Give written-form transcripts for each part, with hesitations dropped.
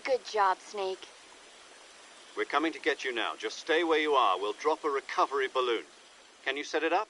Good job, Snake. We're coming to get you now. Just stay where you are. We'll drop a recovery balloon. Can you set it up?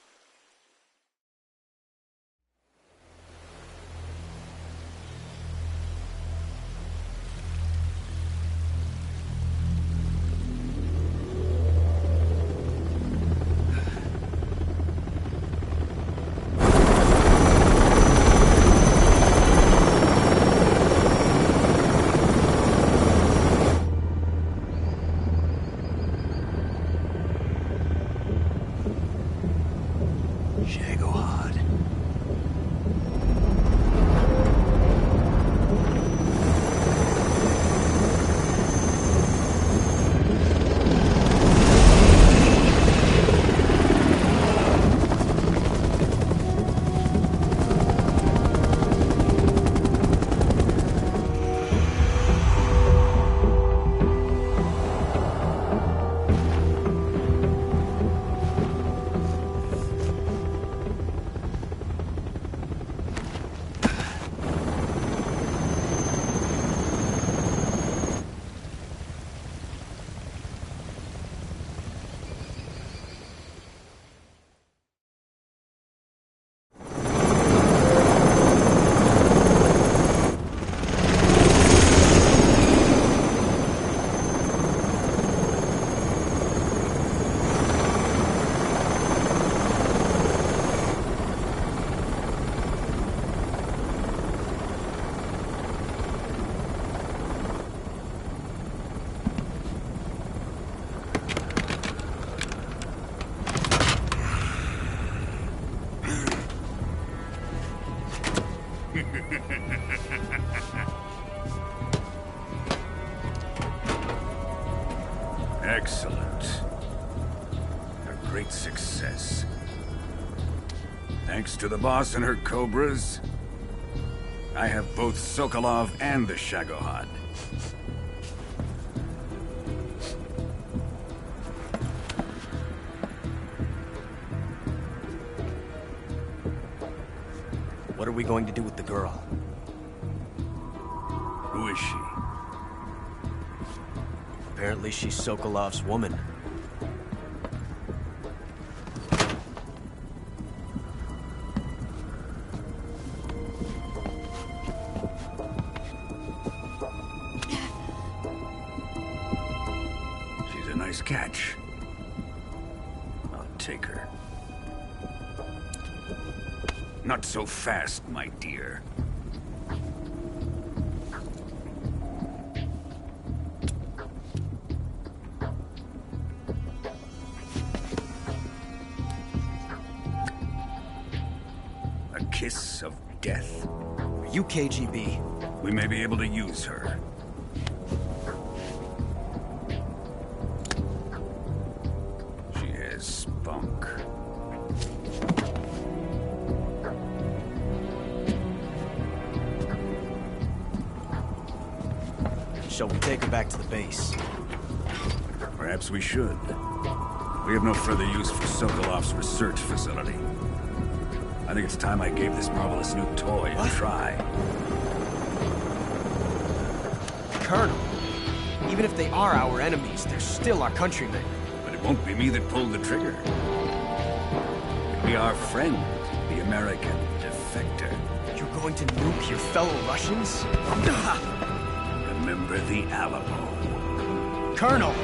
Excellent. A great success. Thanks to the boss and her cobras, I have both Sokolov and the Shagohod. What are we going to do with the girl? Who is she? Apparently she's Sokolov's woman. She's a nice catch. I'll take her. Not so fast, my dear. A kiss of death. Are you KGB? We may be able to use her. She has spunk. Shall we take her back to the base? Perhaps we should. We have no further use for Sokolov's research facility. I think it's time I gave this marvelous new toy a try. Colonel, even if they are our enemies, they're still our countrymen. But it won't be me that pulled the trigger. It'll be our friend, the American defector. You're going to nuke your fellow Russians? Remember the Alamo. Colonel!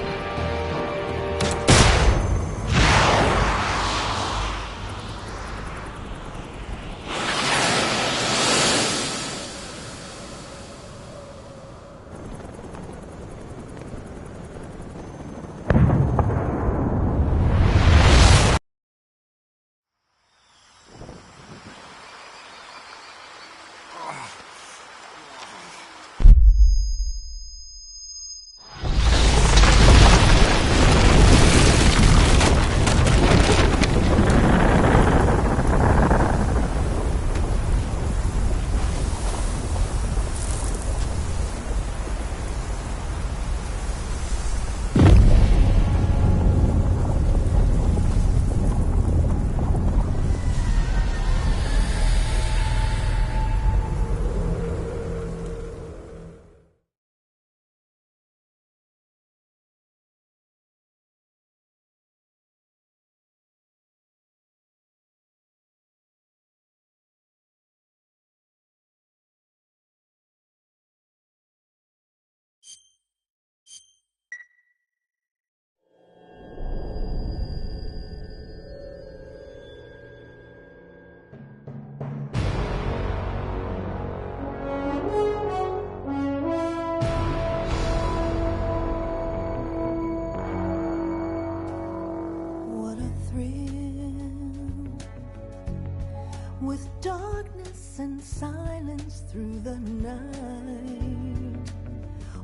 There's darkness and silence through the night.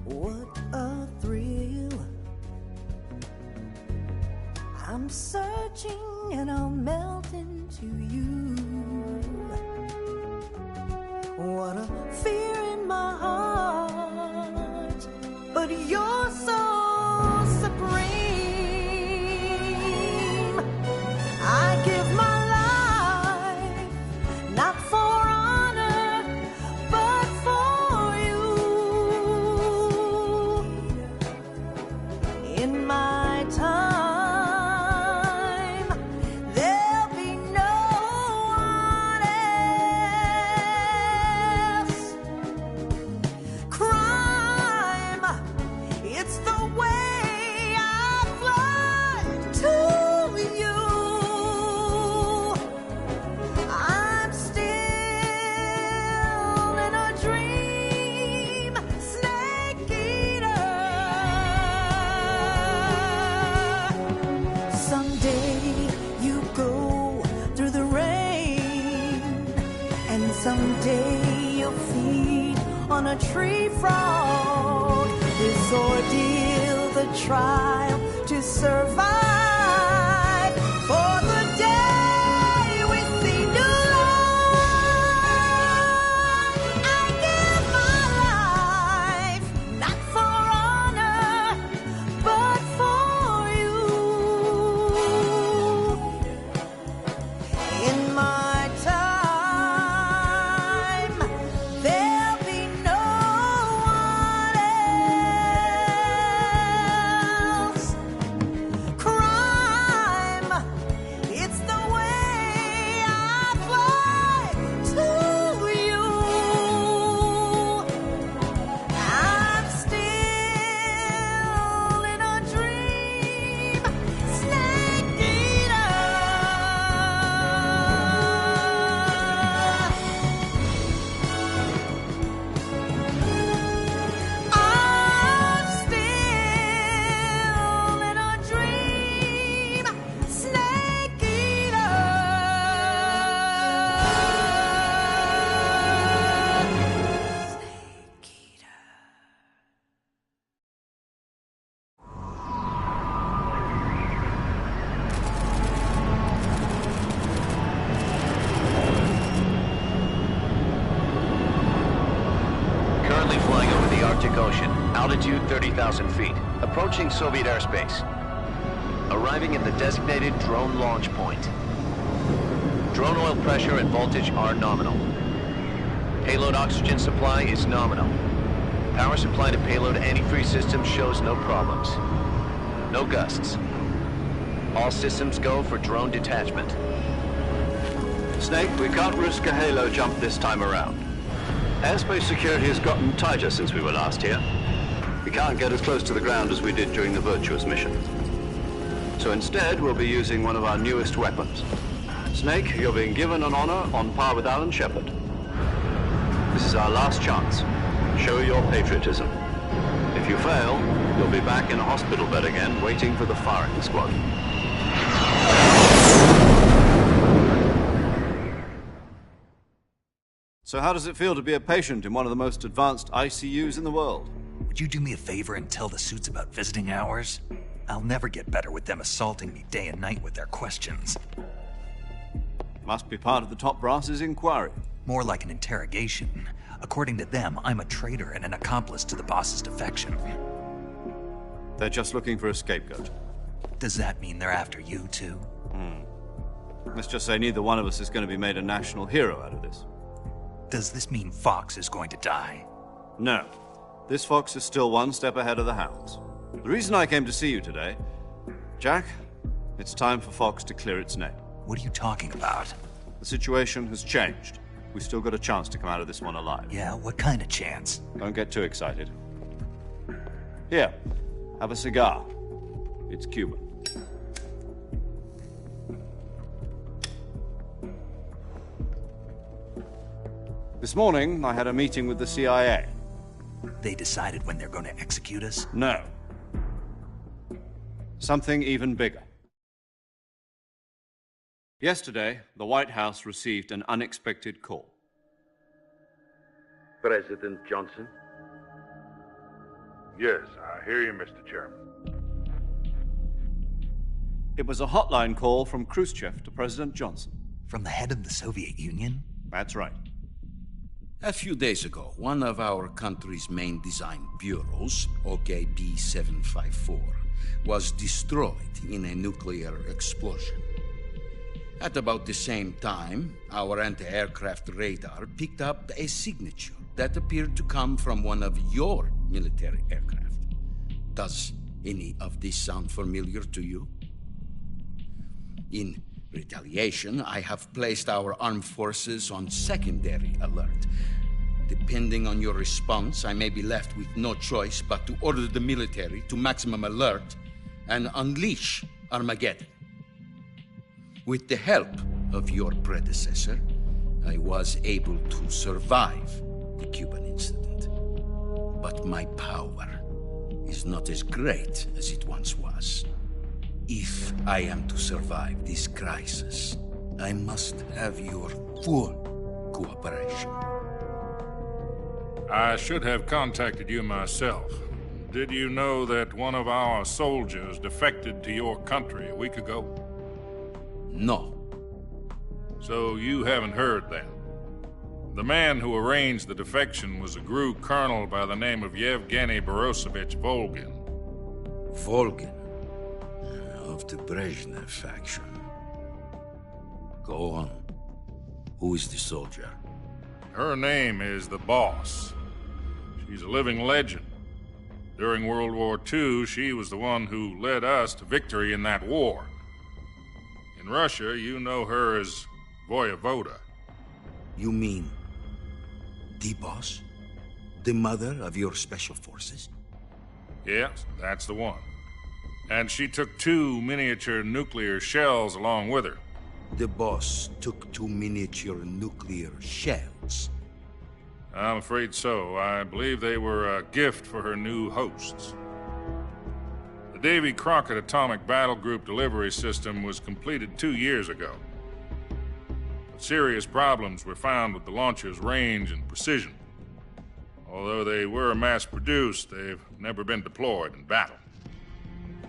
What a thrill. I'm searching and I'll melt into you. What a fear in my heart, but you're so supreme. I give my life, not for honor, but for you. In my time, there'll be no one else. Crime, it's the way I fly to you. I'm still in a dream, snake eater. Someday you go through the rain, and someday you'll feed on a tree frog. This ordeal, the trial to survive for the day we see new life. I give my life, not for honor, but for you. In my time, there'll be no one else. Crime, it's the way I fly to you. I'm still in a dream, snake eater. I'm still in a dream, snake eater. Snake eater. Currently flying over the Arctic Ocean, altitude 30,000 feet, approaching Soviet airspace. Arriving at the designated drone launch point. Drone oil pressure and voltage are nominal. Payload oxygen supply is nominal. Power supply to payload antifreeze system shows no problems. No gusts. All systems go for drone detachment. Snake, we can't risk a halo jump this time around. Airspace security has gotten tighter since we were last here. We can't get as close to the ground as we did during the Virtuous mission. So instead, we'll be using one of our newest weapons. Snake, you're being given an honor on par with Alan Shepard. This is our last chance. Show your patriotism. If you fail, you'll be back in a hospital bed again, waiting for the firing squad. So how does it feel to be a patient in one of the most advanced ICUs in the world? Would you do me a favor and tell the suits about visiting hours? I'll never get better with them assaulting me day and night with their questions. Must be part of the top brass's inquiry. More like an interrogation. According to them, I'm a traitor and an accomplice to the boss's defection. They're just looking for a scapegoat. Does that mean they're after you, too? Let's just say neither one of us is going to be made a national hero out of this. Does this mean Fox is going to die? No. This fox is still one step ahead of the hounds. The reason I came to see you today, Jack, it's time for Fox to clear its name. What are you talking about? The situation has changed. We've still got a chance to come out of this one alive. Yeah, what kind of chance? Don't get too excited. Here, have a cigar. It's Cuban. This morning, I had a meeting with the CIA. They decided when they're going to execute us? No. Something even bigger. Yesterday, the White House received an unexpected call. President Johnson? Yes, I hear you, Mr. Chairman. It was a hotline call from Khrushchev to President Johnson. From the head of the Soviet Union? That's right. A few days ago, one of our country's main design bureaus, OK Ps5Pro, was destroyed in a nuclear explosion. At about the same time, our anti-aircraft radar picked up a signature that appeared to come from one of your military aircraft. Does any of this sound familiar to you? In retaliation, I have placed our armed forces on secondary alert. Depending on your response, I may be left with no choice but to order the military to maximum alert and unleash Armageddon. With the help of your predecessor, I was able to survive the Cuban incident. But my power is not as great as it once was. If I am to survive this crisis, I must have your full cooperation. I should have contacted you myself. Did you know that one of our soldiers defected to your country a week ago? No. So you haven't heard then. The man who arranged the defection was a GRU colonel by the name of Yevgeny Borisovich Volgin. Volgin? Of the Brezhnev faction. Go on. Who is the soldier? Her name is the Boss. She's a living legend. During World War II, she was the one who led us to victory in that war. In Russia, you know her as Voyevoda. You mean the Boss? The mother of your special forces? Yes, that's the one. And she took 2 miniature nuclear shells along with her. The Boss took 2 miniature nuclear shells? I'm afraid so. I believe they were a gift for her new hosts. The Davy Crockett Atomic Battle Group delivery system was completed 2 years ago. But serious problems were found with the launcher's range and precision. Although they were mass-produced, they've never been deployed in battle.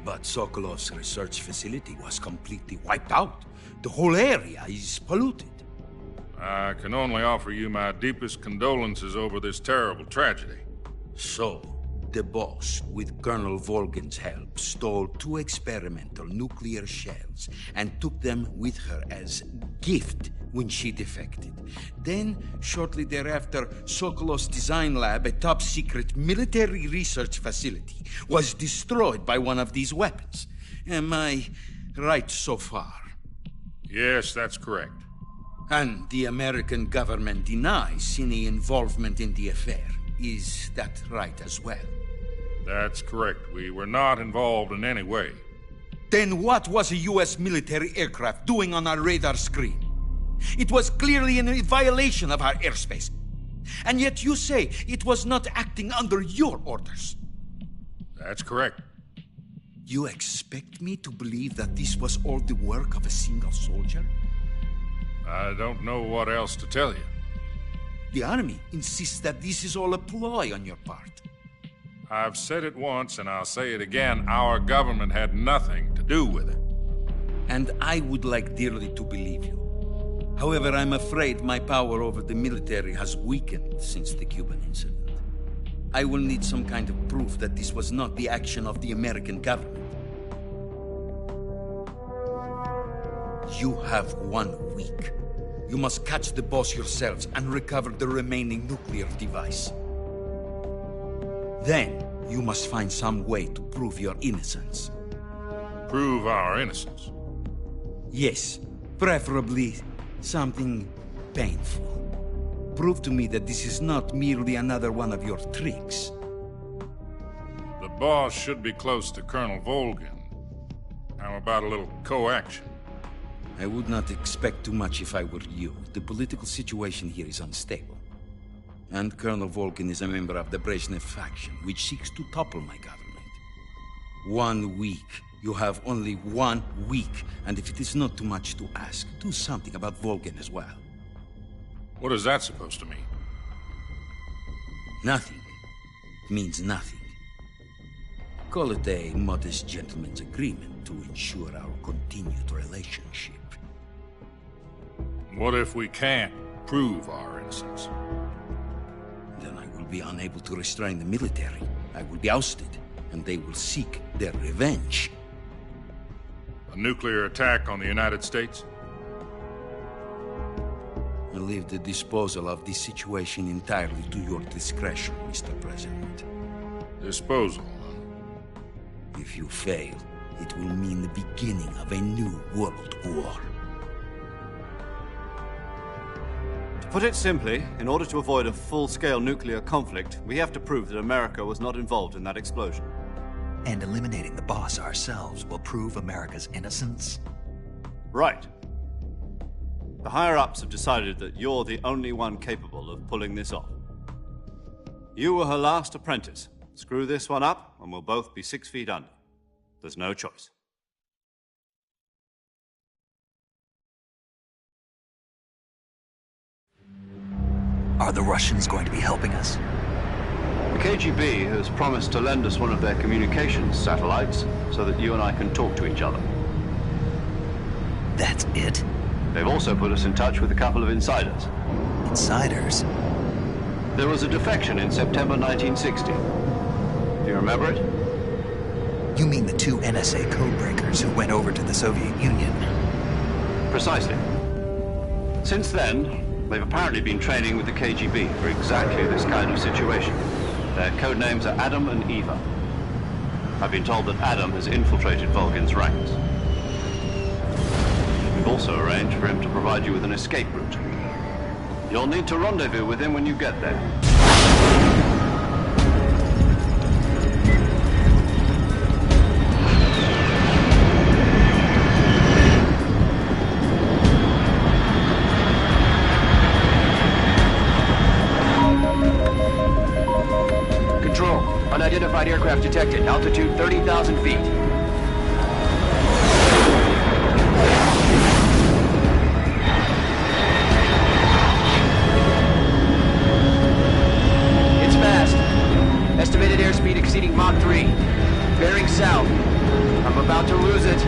But Sokolov's research facility was completely wiped out. The whole area is polluted. I can only offer you my deepest condolences over this terrible tragedy. So, the Boss, with Colonel Volgin's help, stole 2 experimental nuclear shells and took them with her as gift when she defected. Then, shortly thereafter, Sokolov's design lab, a top-secret military research facility, was destroyed by one of these weapons. Am I right so far? Yes, that's correct. And the American government denies any involvement in the affair. Is that right as well? That's correct. We were not involved in any way. Then what was a U.S. military aircraft doing on our radar screen? It was clearly in violation of our airspace. And yet you say it was not acting under your orders. That's correct. You expect me to believe that this was all the work of a single soldier? I don't know what else to tell you. The Army insists that this is all a ploy on your part. I've said it once, and I'll say it again. Our government had nothing to do with it. And I would like dearly to believe you. However, I'm afraid my power over the military has weakened since the Cuban incident. I will need some kind of proof that this was not the action of the American government. You have 1 week. You must catch the Boss yourselves and recover the remaining nuclear device. Then, you must find some way to prove your innocence. Prove our innocence? Yes, preferably something painful. Prove to me that this is not merely another one of your tricks. The Boss should be close to Colonel Volgin. How about a little co-action? I would not expect too much if I were you. The political situation here is unstable. And Colonel Volgin is a member of the Brezhnev faction, which seeks to topple my government. 1 week You have only 1 week, and if it is not too much to ask, do something about Volgin as well. What is that supposed to mean? Nothing means nothing. Call it a modest gentleman's agreement to ensure our continued relationship. What if we can't prove our innocence? Then I will be unable to restrain the military. I will be ousted, and they will seek their revenge. A nuclear attack on the United States? I leave the disposal of this situation entirely to your discretion, Mr. President. Disposal? If you fail, it will mean the beginning of a new world war. To put it simply, in order to avoid a full-scale nuclear conflict, we have to prove that America was not involved in that explosion. And eliminating the boss ourselves will prove America's innocence? Right. The higher-ups have decided that you're the only one capable of pulling this off. You were her last apprentice. Screw this one up, and we'll both be 6 feet under. There's no choice. Are the Russians going to be helping us? The KGB has promised to lend us one of their communications satellites so that you and I can talk to each other. That's it? They've also put us in touch with a couple of insiders. Insiders? There was a defection in September 1960. Do you remember it? You mean the 2 NSA codebreakers who went over to the Soviet Union? Precisely. Since then, they've apparently been training with the KGB for exactly this kind of situation. Their code names are Adam and Eva. I've been told that Adam has infiltrated Volgin's ranks. We've also arranged for him to provide you with an escape route. You'll need to rendezvous with him when you get there. Control, unidentified aircraft detected. Altitude 30,000 feet. It's fast. Estimated airspeed exceeding Mach 3. Bearing south. I'm about to lose it.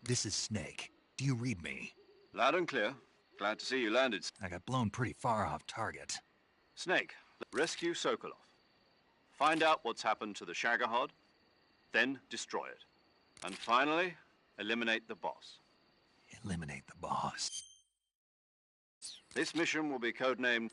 This is Snake. Do you read me? Loud and clear. Glad to see you landed. I got blown pretty far off target. Snake, rescue Sokolov. Find out what's happened to the Shagohod, then destroy it. And finally, eliminate the boss. Eliminate the boss. This mission will be codenamed...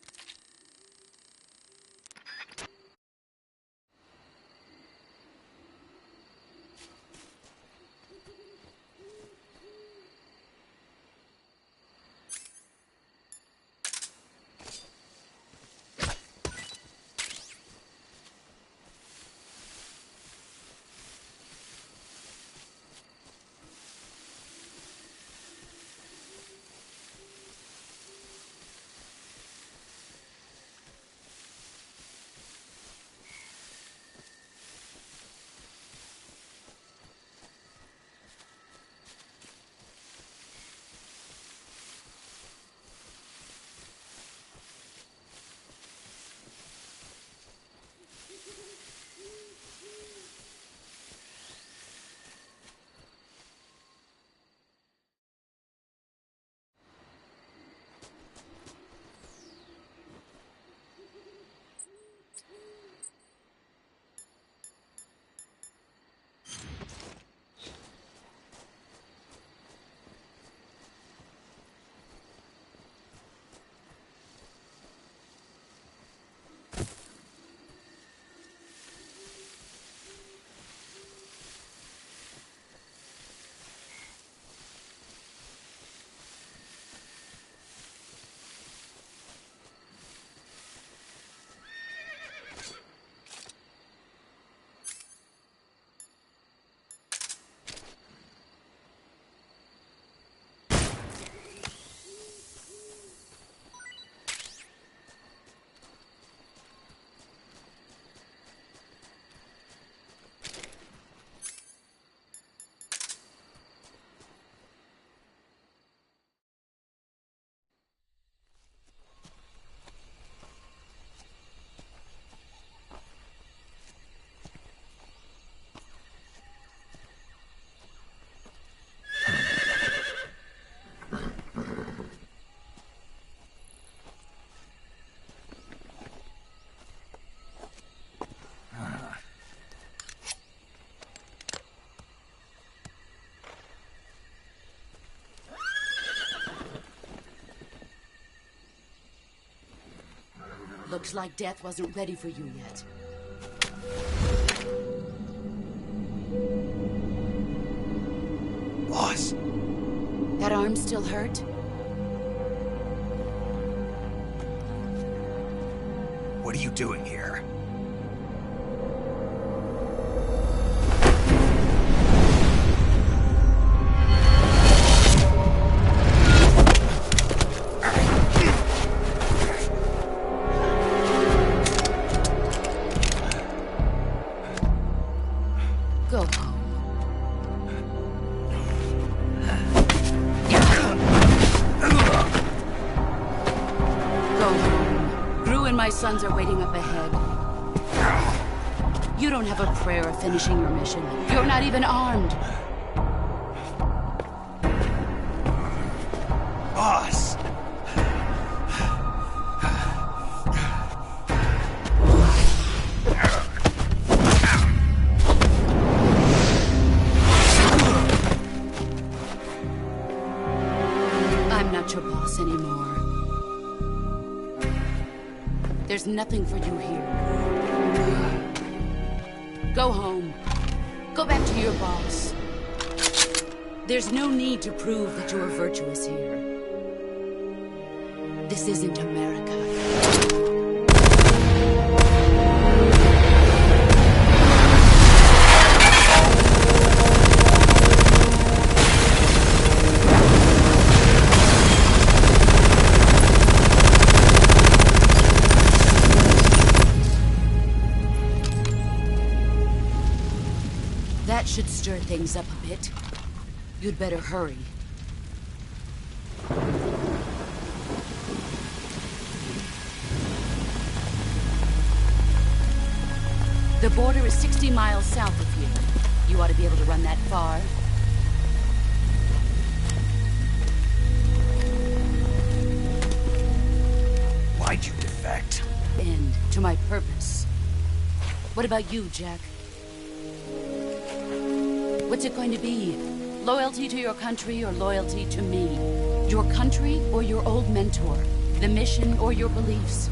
Looked like death wasn't ready for you yet. Boss. That arm still hurt? What are you doing here? Go home. Go home. Gru and my sons are waiting up ahead. You don't have a prayer of finishing your mission. You're not even armed. Boss! I'm not your boss anymore. There's nothing for you here. Go home. Go back to your boss. There's no need to prove that you are virtuous here. This isn't America. That should stir things up a bit. You'd better hurry. The border is 60 miles south of here. You ought to be able to run that far. Why'd you defect? End to my purpose. What about you, Jack? What's it going to be? Loyalty to your country or loyalty to me? Your country or your old mentor? The mission or your beliefs?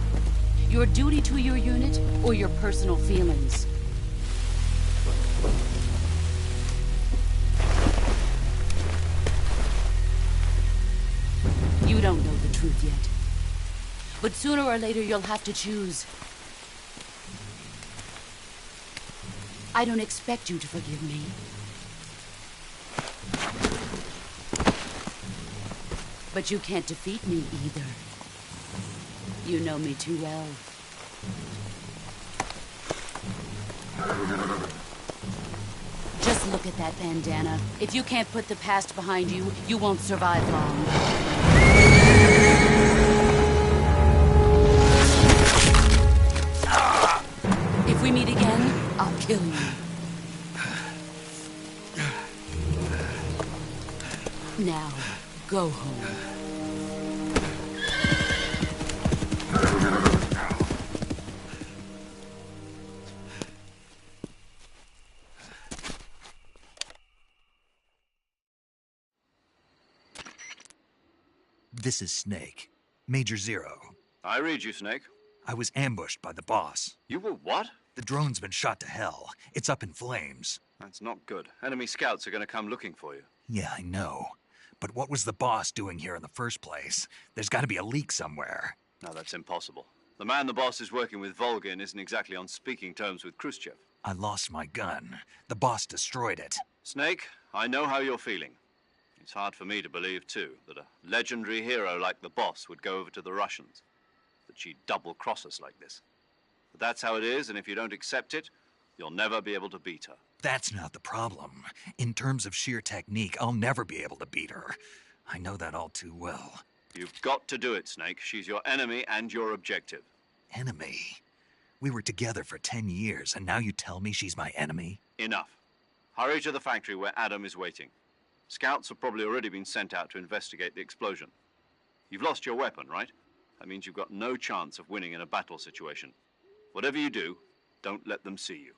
Your duty to your unit or your personal feelings? You don't know the truth yet. But sooner or later you'll have to choose. I don't expect you to forgive me. But you can't defeat me either. You know me too well. Just look at that bandana. If you can't put the past behind you, you won't survive long. If we meet again, I'll kill you. Now, go home. This is Snake. Major Zero. I read you, Snake. I was ambushed by the boss. You were what? The drone's been shot to hell. It's up in flames. That's not good. Enemy scouts are going to come looking for you. Yeah, I know. But what was the boss doing here in the first place? There's got to be a leak somewhere. No, that's impossible. The man the boss is working with, Volgin, isn't exactly on speaking terms with Khrushchev. I lost my gun. The boss destroyed it. Snake, I know how you're feeling. It's hard for me to believe, too, that a legendary hero like the boss would go over to the Russians. That she'd double-cross us like this. But that's how it is, and if you don't accept it, you'll never be able to beat her. That's not the problem. In terms of sheer technique, I'll never be able to beat her. I know that all too well. You've got to do it, Snake. She's your enemy and your objective. Enemy? We were together for 10 years, and now you tell me she's my enemy? Enough. Hurry to the factory where Adam is waiting. Scouts have probably already been sent out to investigate the explosion. You've lost your weapon, right? That means you've got no chance of winning in a battle situation. Whatever you do, don't let them see you.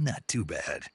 Not too bad.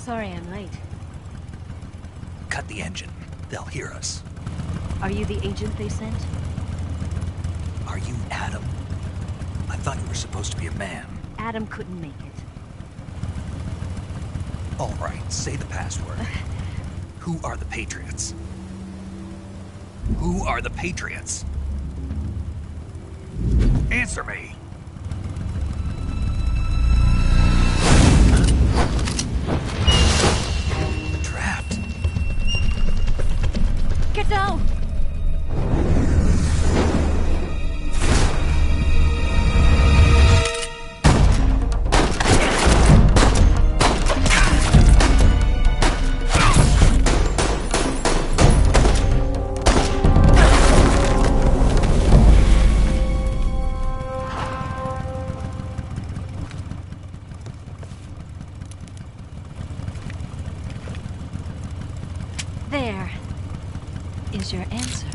Sorry I'm late. Cut the engine. They'll hear us. Are you the agent they sent? Are you Adam? I thought you were supposed to be a man. Adam couldn't make it. All right, say the password. Who are the Patriots? Who are the Patriots? Answer me! Trapped. Get down! There is your answer.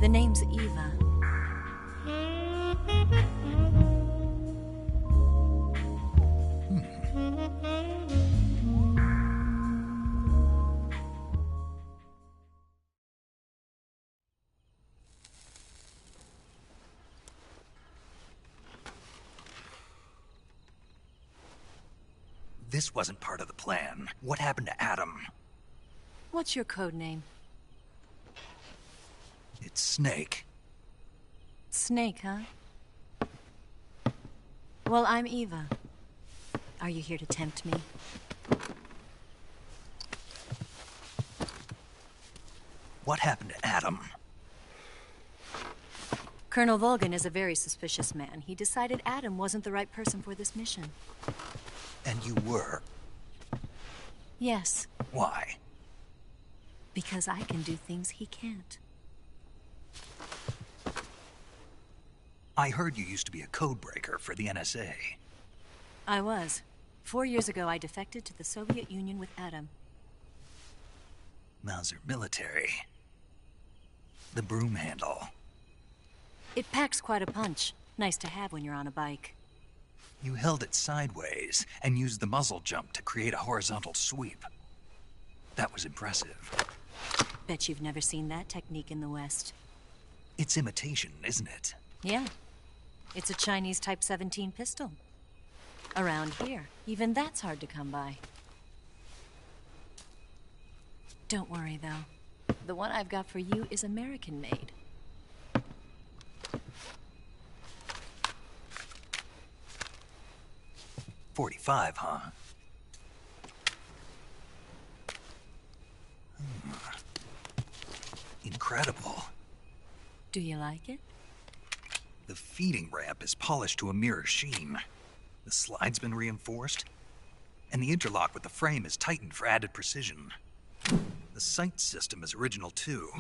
The name's Eva. This wasn't part of the plan. What happened to Adam? What's your code name? It's Snake. Snake, huh? Well, I'm Eva. Are you here to tempt me? What happened to Adam? Colonel Volgan is a very suspicious man. He decided Adam wasn't the right person for this mission. And you were? Yes. Why? Because I can do things he can't. I heard you used to be a codebreaker for the NSA. I was. 4 years ago, I defected to the Soviet Union with Adam. Mauser military. The broom handle. It packs quite a punch. Nice to have when you're on a bike. You held it sideways and used the muzzle jump to create a horizontal sweep. That was impressive. Bet you've never seen that technique in the West. It's imitation, isn't it? Yeah. It's a Chinese Type 17 pistol. Around here, even that's hard to come by. Don't worry, though. The one I've got for you is American-made. .45, huh? Incredible. Do you like it? The feeding ramp is polished to a mirror sheen. The slide's been reinforced, and the interlock with the frame is tightened for added precision. The sight system is original too.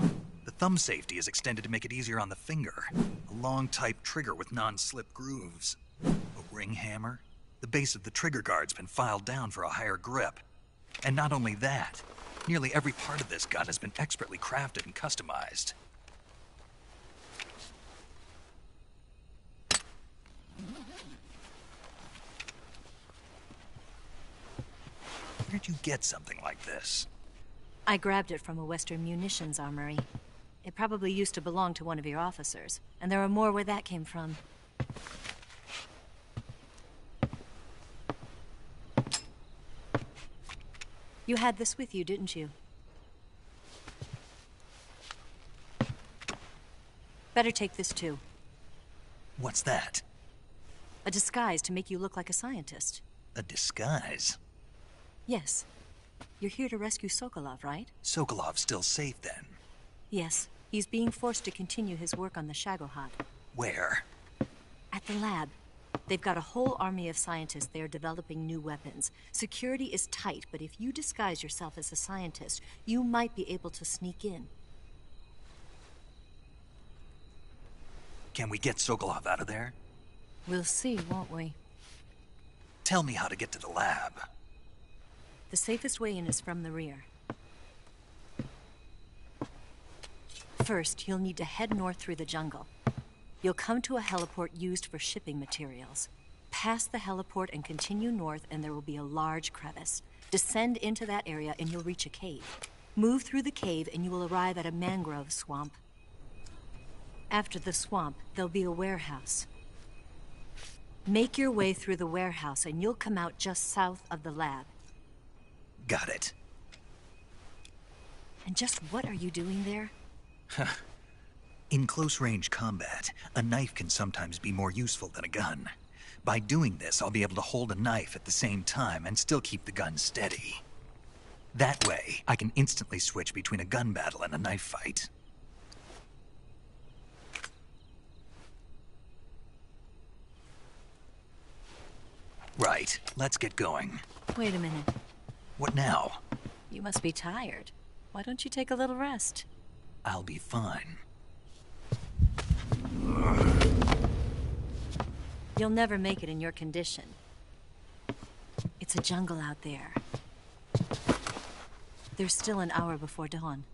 The thumb safety is extended to make it easier on the finger. A long type trigger with non-slip grooves. A ring hammer. The base of the trigger guard's been filed down for a higher grip. And not only that, nearly every part of this gun has been expertly crafted and customized. Where'd you get something like this? I grabbed it from a Western munitions armory. It probably used to belong to one of your officers, and there are more where that came from. You had this with you, didn't you? Better take this too. What's that? A disguise to make you look like a scientist. A disguise? Yes. You're here to rescue Sokolov, right? Sokolov's still safe then? Yes. He's being forced to continue his work on the Shagohod. Where? At the lab. They've got a whole army of scientists there developing new weapons. Security is tight, but if you disguise yourself as a scientist, you might be able to sneak in. Can we get Sokolov out of there? We'll see, won't we? Tell me how to get to the lab. The safest way in is from the rear. First, you'll need to head north through the jungle. You'll come to a heliport used for shipping materials. Pass the heliport and continue north, and there will be a large crevice. Descend into that area and you'll reach a cave. Move through the cave and you will arrive at a mangrove swamp. After the swamp, there'll be a warehouse. Make your way through the warehouse and you'll come out just south of the lab. Got it. And just what are you doing there? In close-range combat, a knife can sometimes be more useful than a gun. By doing this, I'll be able to hold a knife at the same time and still keep the gun steady. That way, I can instantly switch between a gun battle and a knife fight. Right, let's get going. Wait a minute. What now? You must be tired. Why don't you take a little rest? I'll be fine. You'll never make it in your condition. It's a jungle out there. There's still an hour before dawn.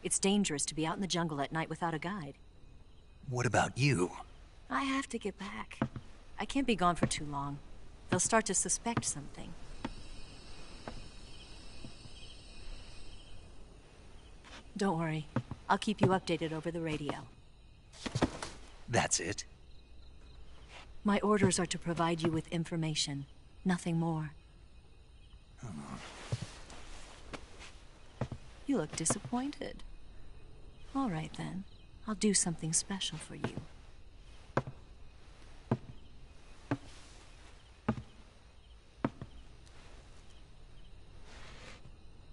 It's dangerous to be out in the jungle at night without a guide. What about you? I have to get back. I can't be gone for too long. They'll start to suspect something. Don't worry. I'll keep you updated over the radio. That's it? My orders are to provide you with information. Nothing more. You look disappointed. All right, then. I'll do something special for you.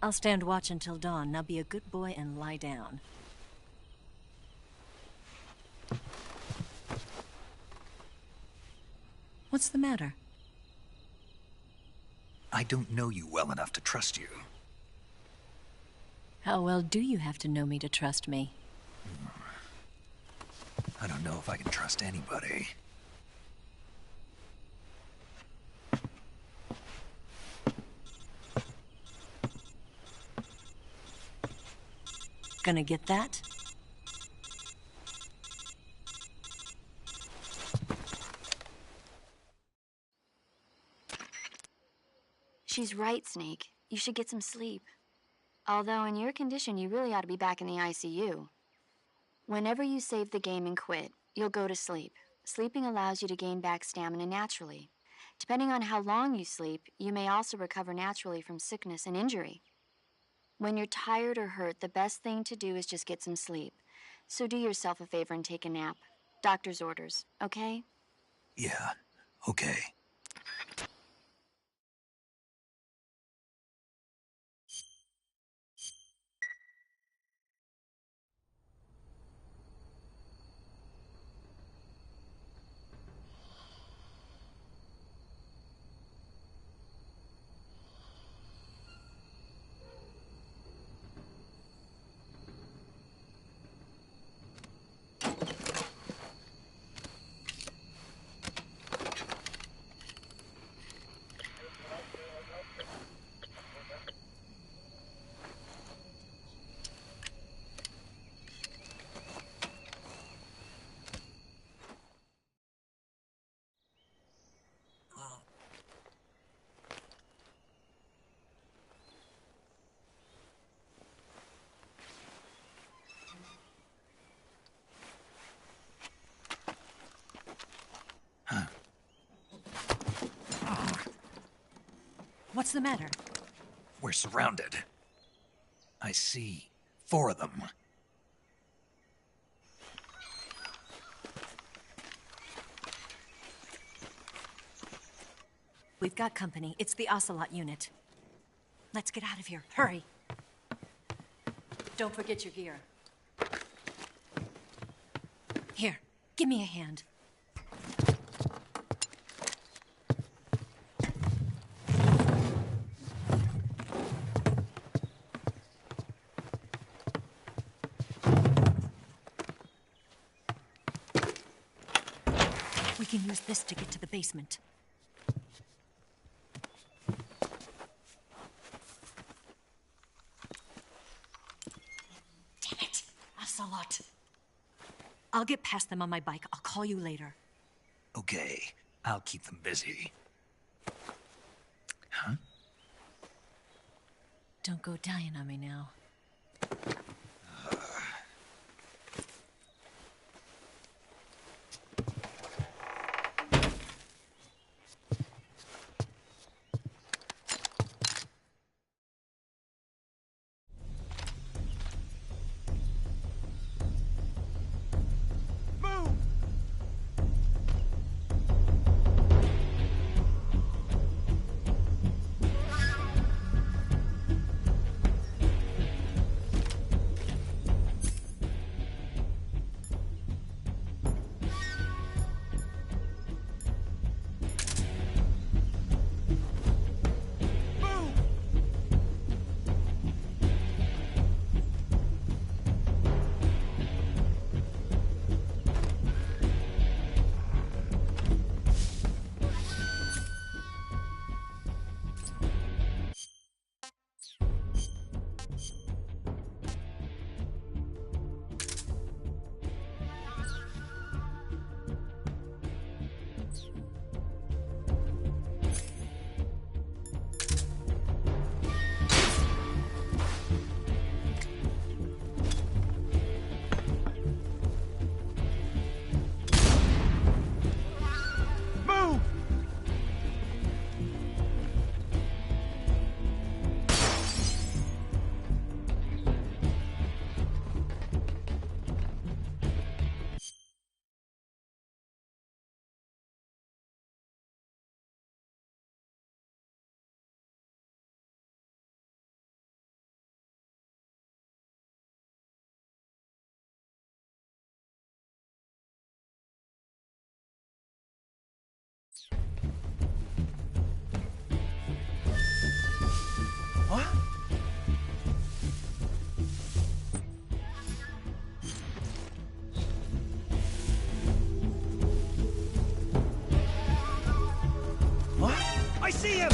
I'll stand watch until dawn. Now be a good boy and lie down. What's the matter? I don't know you well enough to trust you. How well do you have to know me to trust me? I don't know if I can trust anybody. Gonna get that? She's right, Snake. You should get some sleep. Although in your condition, you really ought to be back in the ICU. Whenever you save the game and quit, you'll go to sleep. Sleeping allows you to gain back stamina naturally. Depending on how long you sleep, you may also recover naturally from sickness and injury. When you're tired or hurt, the best thing to do is just get some sleep. So do yourself a favor and take a nap. Doctor's orders, okay? Yeah, okay. What's the matter? We're surrounded. I see 4 of them. We've got company. It's the Ocelot unit. Let's get out of here. Hurry. Don't forget your gear. Here, give me a hand. We can use this to get to the basement. Damn it! Ocelot! I'll get past them on my bike. I'll call you later. Okay, I'll keep them busy. Huh? Don't go dying on me now. What? What? I see him!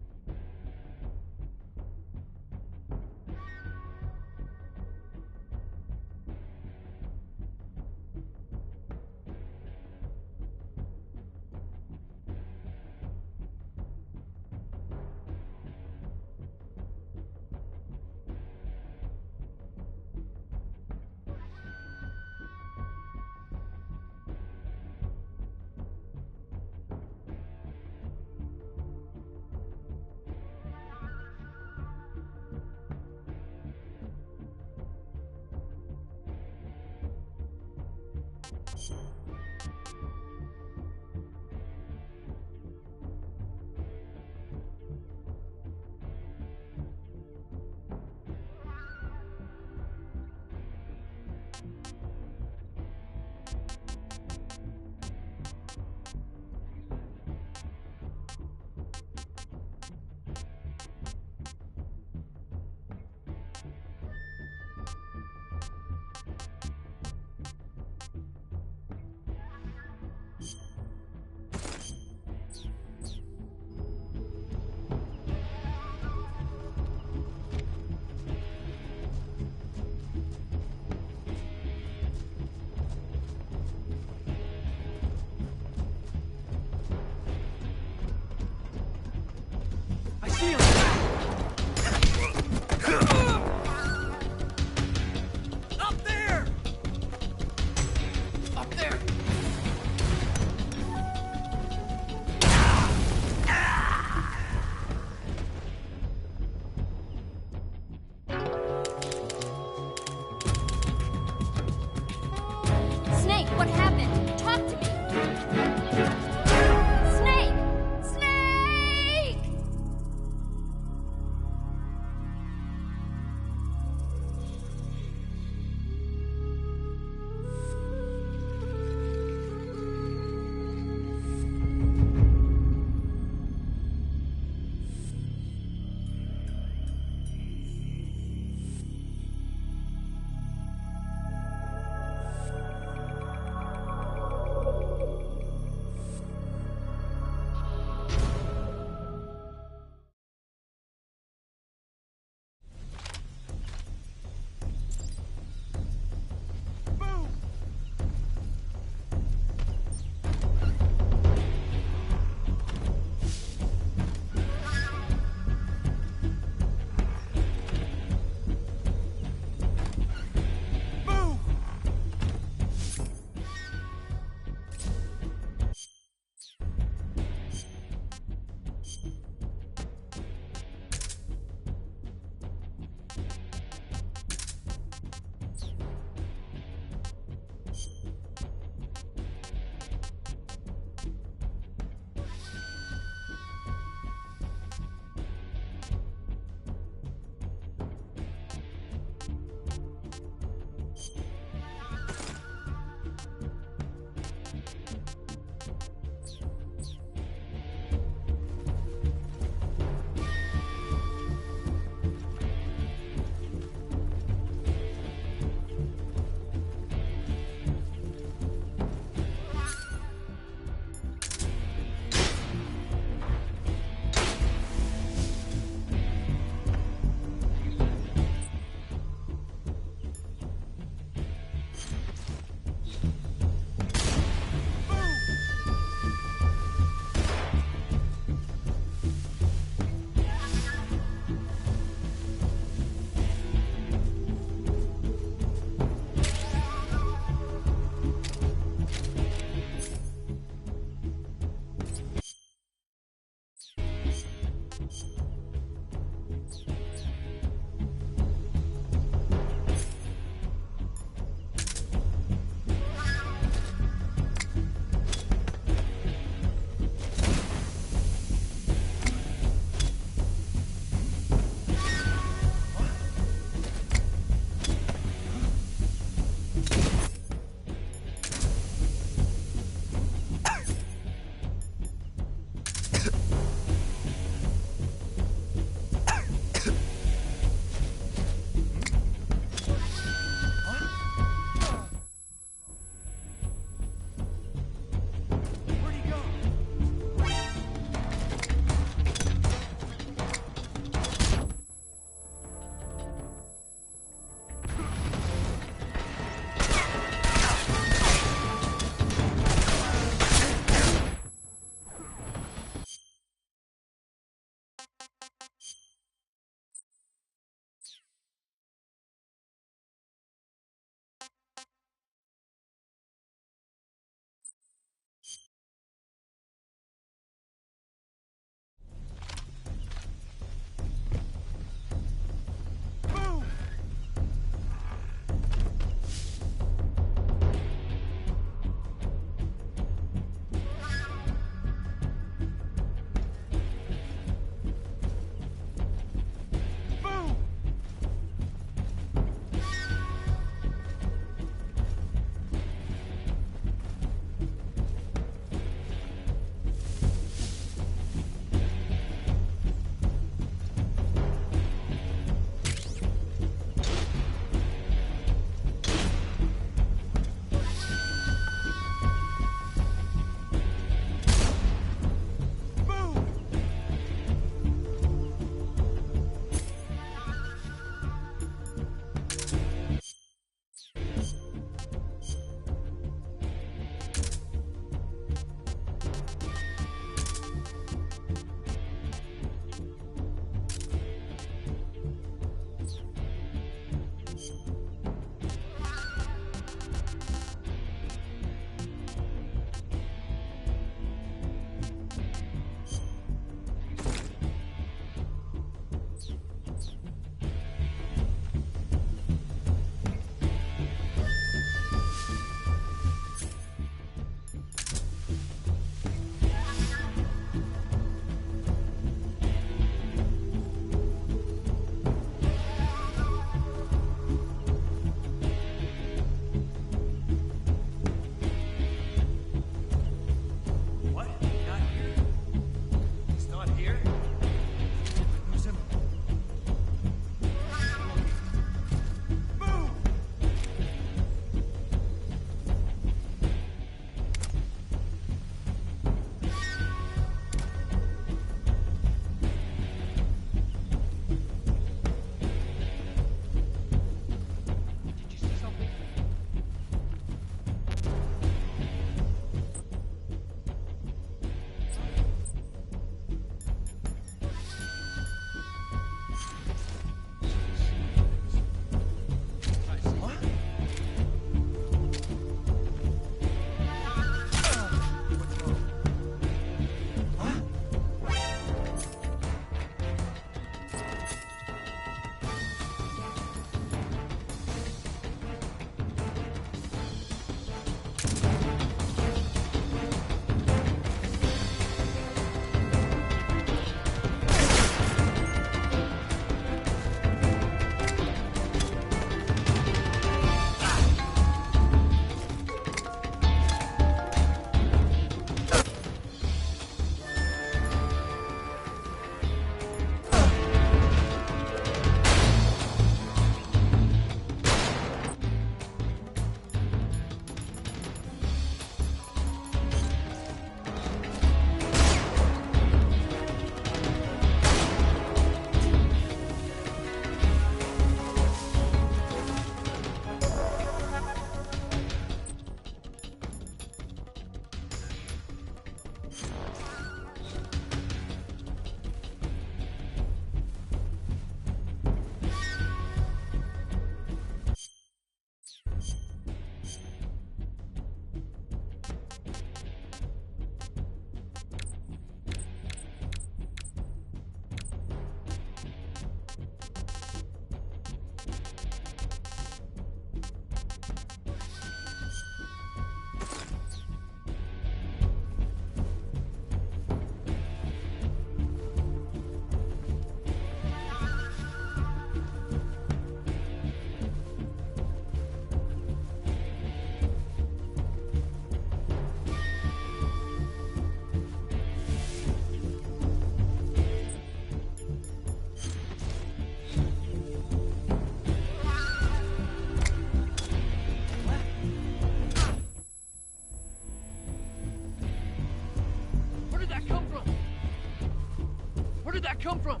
did that come from?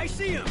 I see him!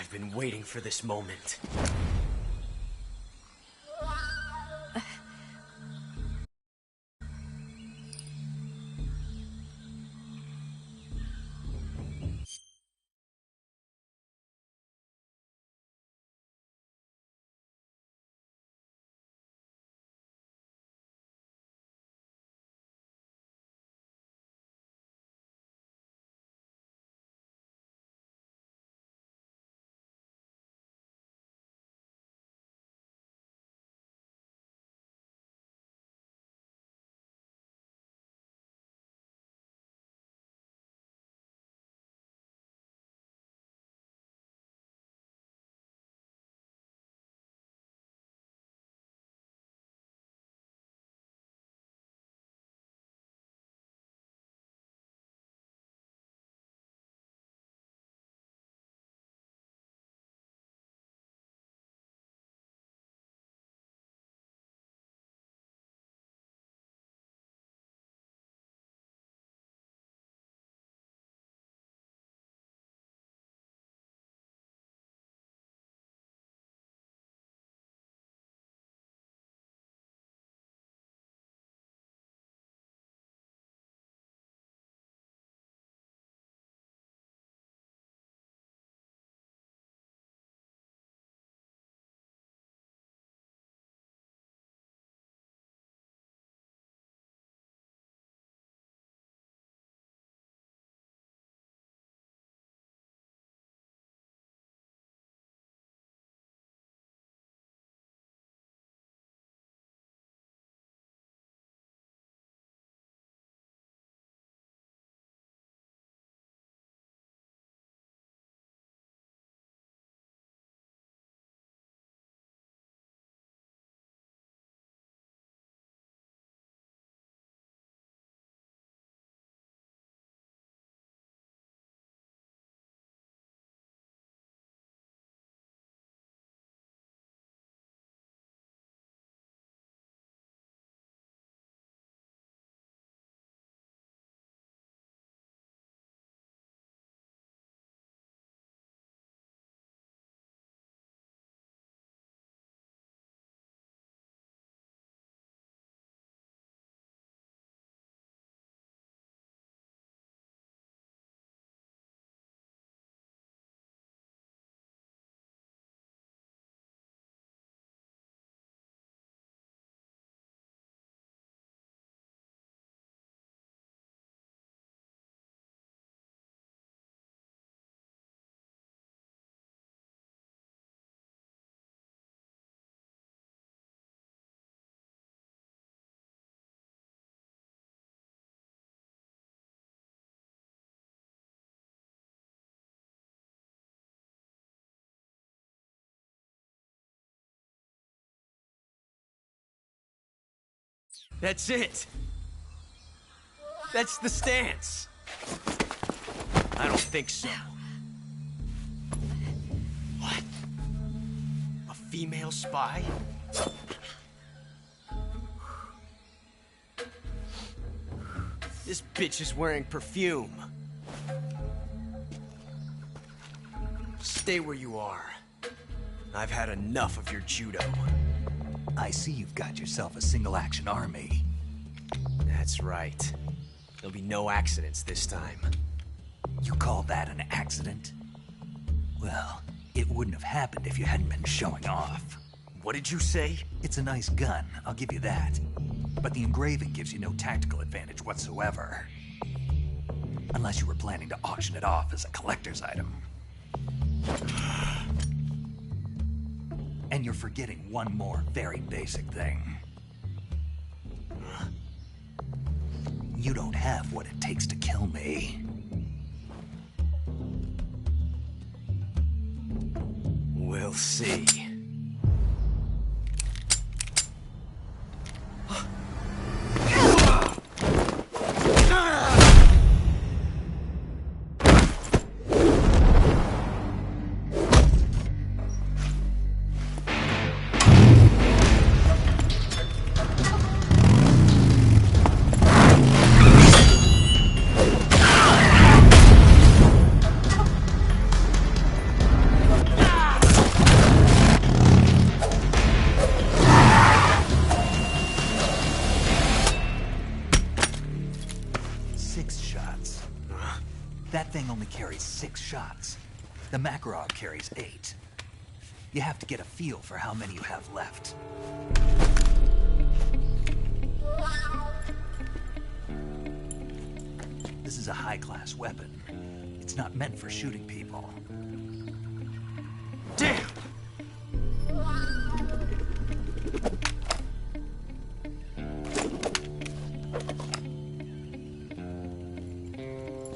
I've been waiting for this moment. That's it! That's the stance! I don't think so. What? A female spy? This bitch is wearing perfume. Stay where you are. I've had enough of your judo. I see you've got yourself a single-action army. That's right. There'll be no accidents this time. You call that an accident? Well, it wouldn't have happened if you hadn't been showing off. What did you say? It's a nice gun, I'll give you that. But the engraving gives you no tactical advantage whatsoever. Unless you were planning to auction it off as a collector's item. And you're forgetting one more very basic thing. You don't have what it takes to kill me. We'll see. 6 shots. The Makarov carries 8. You have to get a feel for how many you have left. This is a high-class weapon. It's not meant for shooting people. Damn!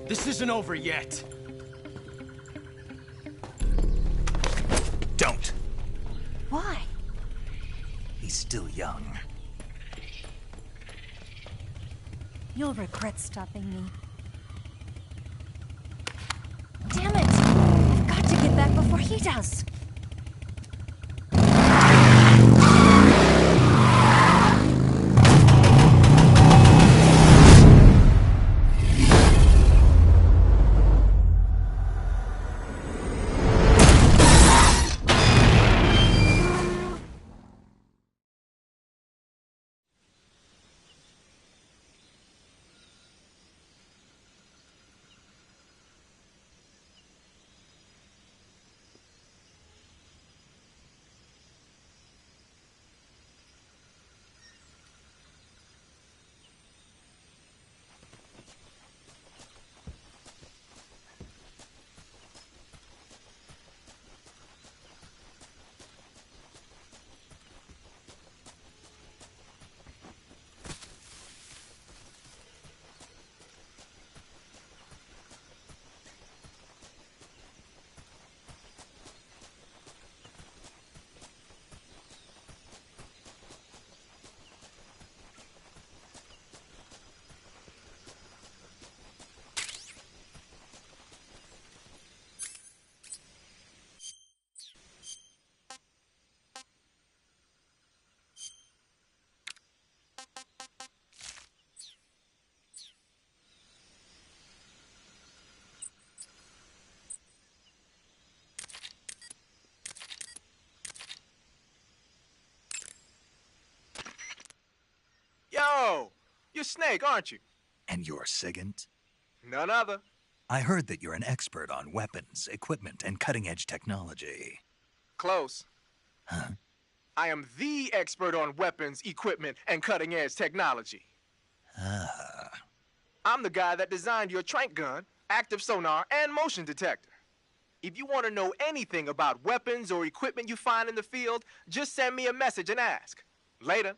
This isn't over yet. Don't. Why? He's still young. You'll regret stopping me. Damn it! I've got to get back before he does. Yo! You're Snake, aren't you? And you're Sigint? None other. I heard that you're an expert on weapons, equipment, and cutting-edge technology. Close. Huh? I am the expert on weapons, equipment, and cutting-edge technology. Ah. I'm the guy that designed your trank gun, active sonar, and motion detector. If you want to know anything about weapons or equipment you find in the field, just send me a message and ask. Later.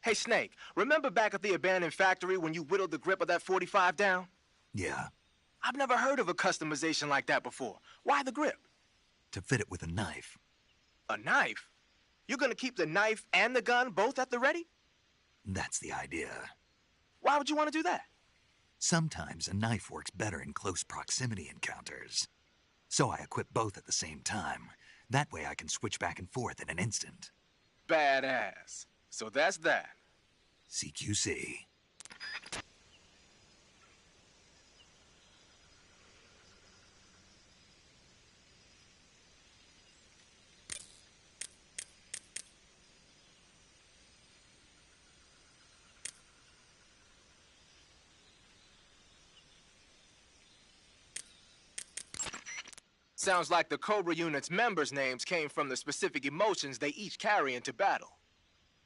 Hey, Snake, remember back at the abandoned factory when you whittled the grip of that 45 down? Yeah, I've never heard of a customization like that before. Why the grip? to fit it with a knife. A knife? You're gonna keep the knife and the gun both at the ready? That's the idea. Why would you want to do that? Sometimes a knife works better in close proximity encounters. So I equip both at the same time. That way I can switch back and forth in an instant. Badass. So that's that. CQC. Sounds like the Cobra unit's members' names came from the specific emotions they each carry into battle.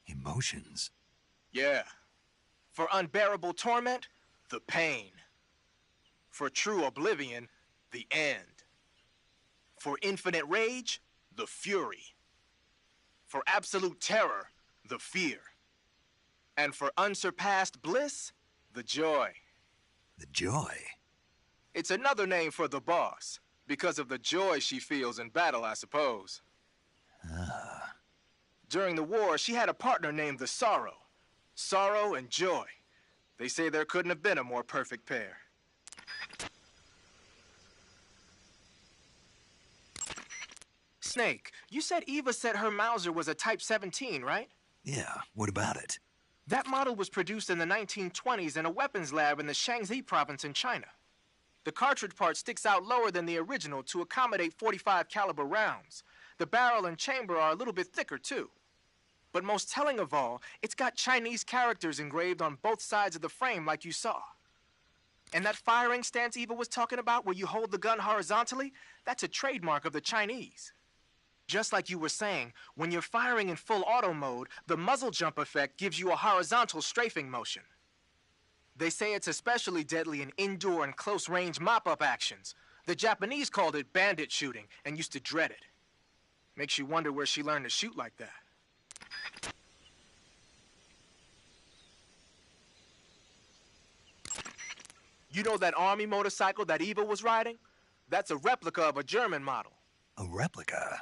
Emotions? Yeah. For unbearable torment, the pain. For true oblivion, the end. For infinite rage, the fury. For absolute terror, the fear. And for unsurpassed bliss, the joy. The joy? It's another name for the boss, because of the joy she feels in battle, I suppose. Ah. During the war, she had a partner named the Sorrow. Sorrow and joy. They say there couldn't have been a more perfect pair. Snake, you said Eva said her Mauser was a Type 17, right? Yeah, what about it? That model was produced in the 1920s in a weapons lab in the Shaanxi province in China. The cartridge part sticks out lower than the original to accommodate 45 caliber rounds. The barrel and chamber are a little bit thicker too. But most telling of all, it's got Chinese characters engraved on both sides of the frame like you saw. And that firing stance Eva was talking about where you hold the gun horizontally, that's a trademark of the Chinese. Just like you were saying, when you're firing in full auto mode, the muzzle jump effect gives you a horizontal strafing motion. They say it's especially deadly in indoor and close-range mop-up actions. The Japanese called it bandit shooting and used to dread it. Makes you wonder where she learned to shoot like that. You know that army motorcycle that Eva was riding? That's a replica of a German model. A replica?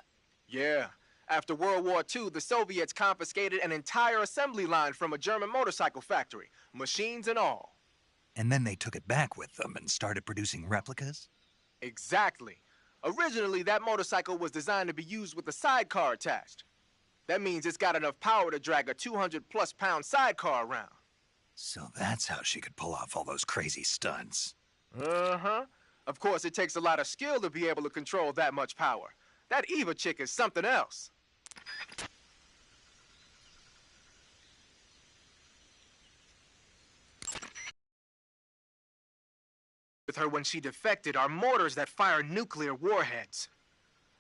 Yeah. After World War II, the Soviets confiscated an entire assembly line from a German motorcycle factory, machines and all. And then they took it back with them and started producing replicas? Exactly. Originally, that motorcycle was designed to be used with a sidecar attached. That means it's got enough power to drag a 200-plus pound sidecar around. So that's how she could pull off all those crazy stunts. Uh-huh. Of course, it takes a lot of skill to be able to control that much power. That Eva chick is something else. With her when she defected are mortars that fire nuclear warheads.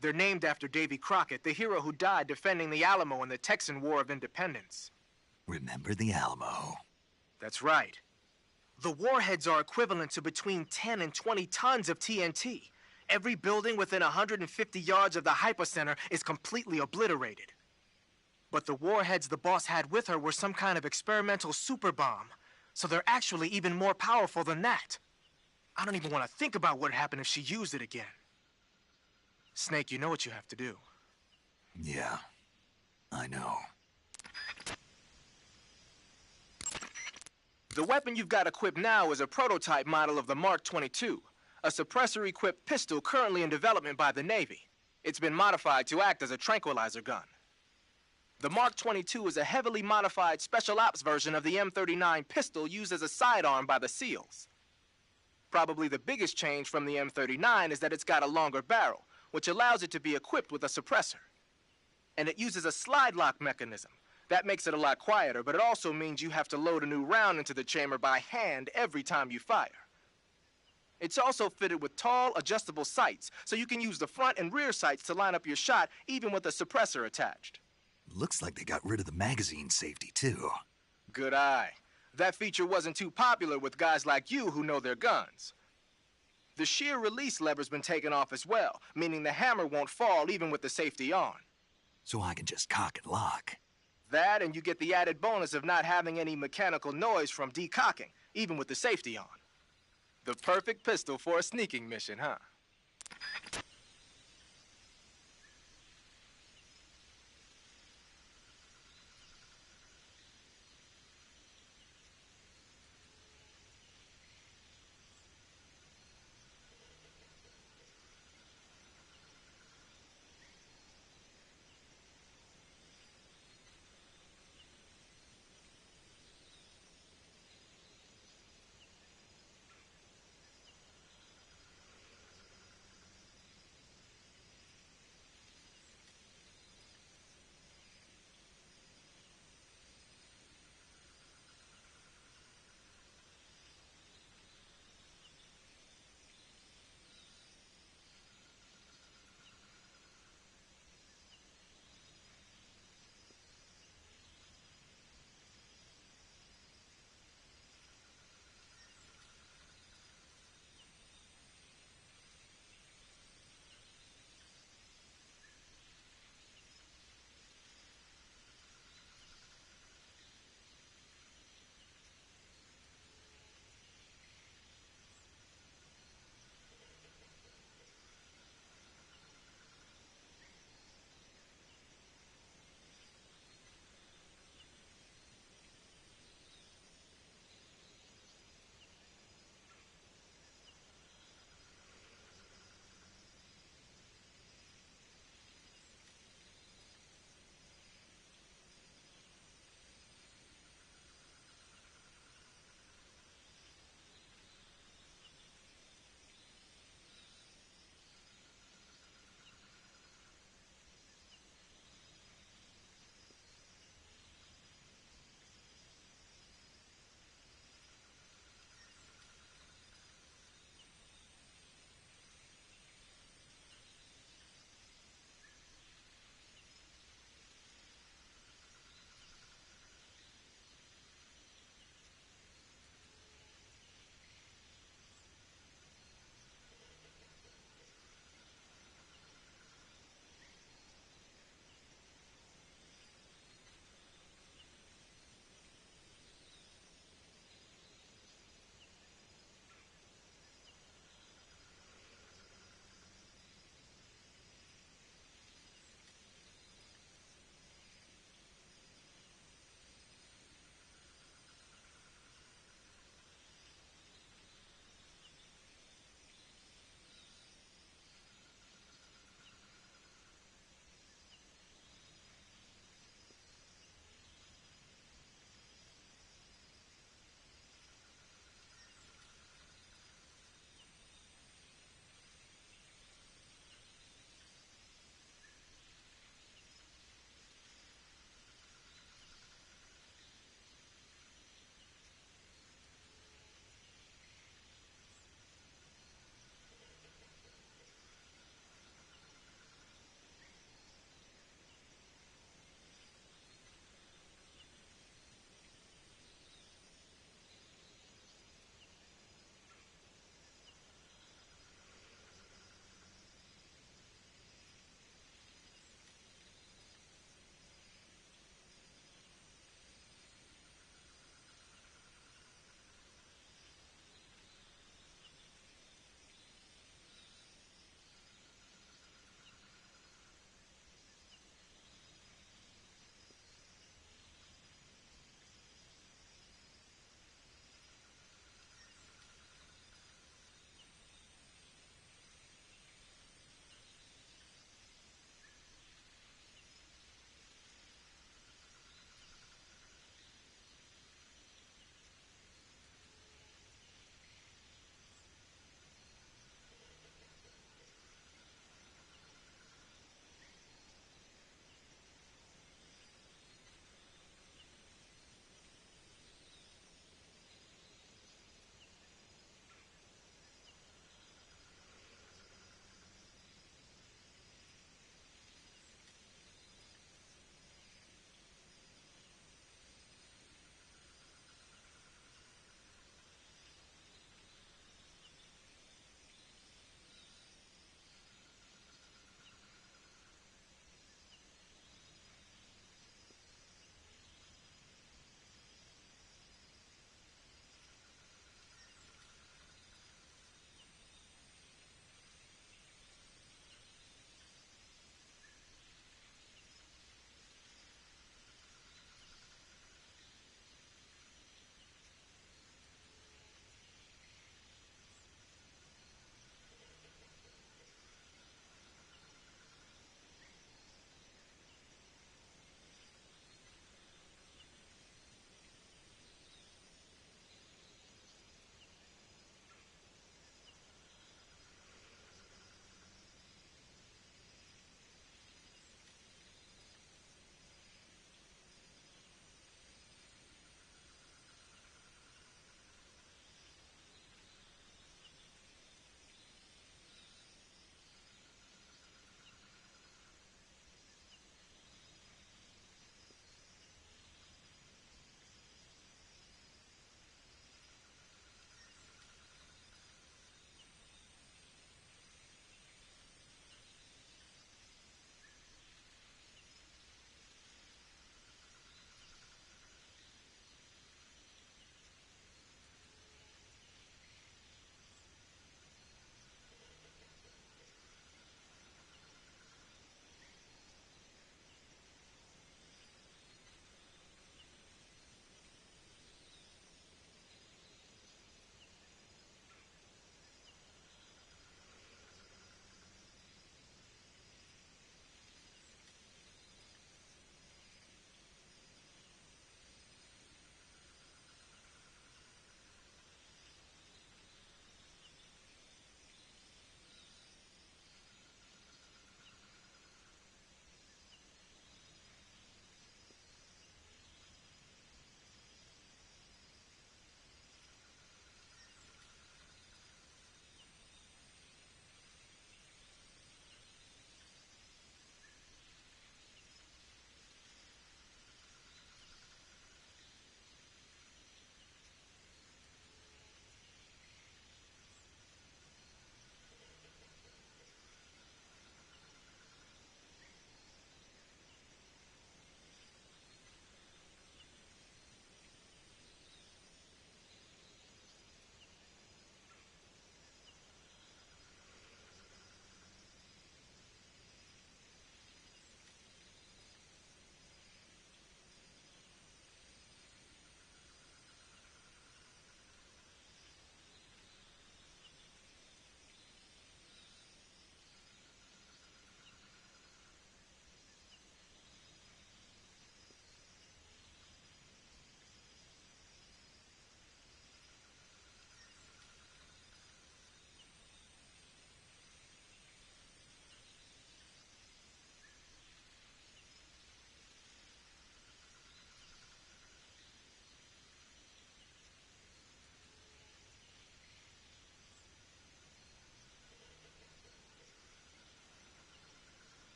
They're named after Davy Crockett, the hero who died defending the Alamo in the Texan War of Independence. Remember the Alamo? That's right. The warheads are equivalent to between 10 and 20 tons of TNT. Every building within 150 yards of the hypocenter is completely obliterated. But the warheads the boss had with her were some kind of experimental super bomb, so they're actually even more powerful than that. I don't even want to think about what happened if she used it again. Snake, you know what you have to do. Yeah, I know. The weapon you've got equipped now is a prototype model of the Mark 22, a suppressor-equipped pistol currently in development by the Navy. It's been modified to act as a tranquilizer gun. The Mark 22 is a heavily modified special ops version of the M39 pistol used as a sidearm by the SEALs. Probably the biggest change from the M39 is that it's got a longer barrel, which allows it to be equipped with a suppressor. And it uses a slide lock mechanism. That makes it a lot quieter, but it also means you have to load a new round into the chamber by hand every time you fire. It's also fitted with tall, adjustable sights, so you can use the front and rear sights to line up your shot, even with a suppressor attached. Looks like they got rid of the magazine safety, too. Good eye. That feature wasn't too popular with guys like you who know their guns. The shear release lever's been taken off as well, meaning the hammer won't fall even with the safety on. So I can just cock and lock. That, and you get the added bonus of not having any mechanical noise from decocking, even with the safety on. The perfect pistol for a sneaking mission, huh?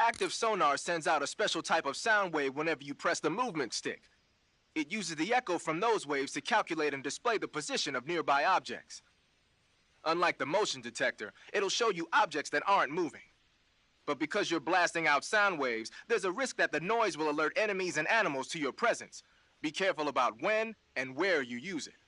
Active sonar sends out a special type of sound wave whenever you press the movement stick. It uses the echo from those waves to calculate and display the position of nearby objects. Unlike the motion detector, it'll show you objects that aren't moving. But because you're blasting out sound waves, there's a risk that the noise will alert enemies and animals to your presence. Be careful about when and where you use it.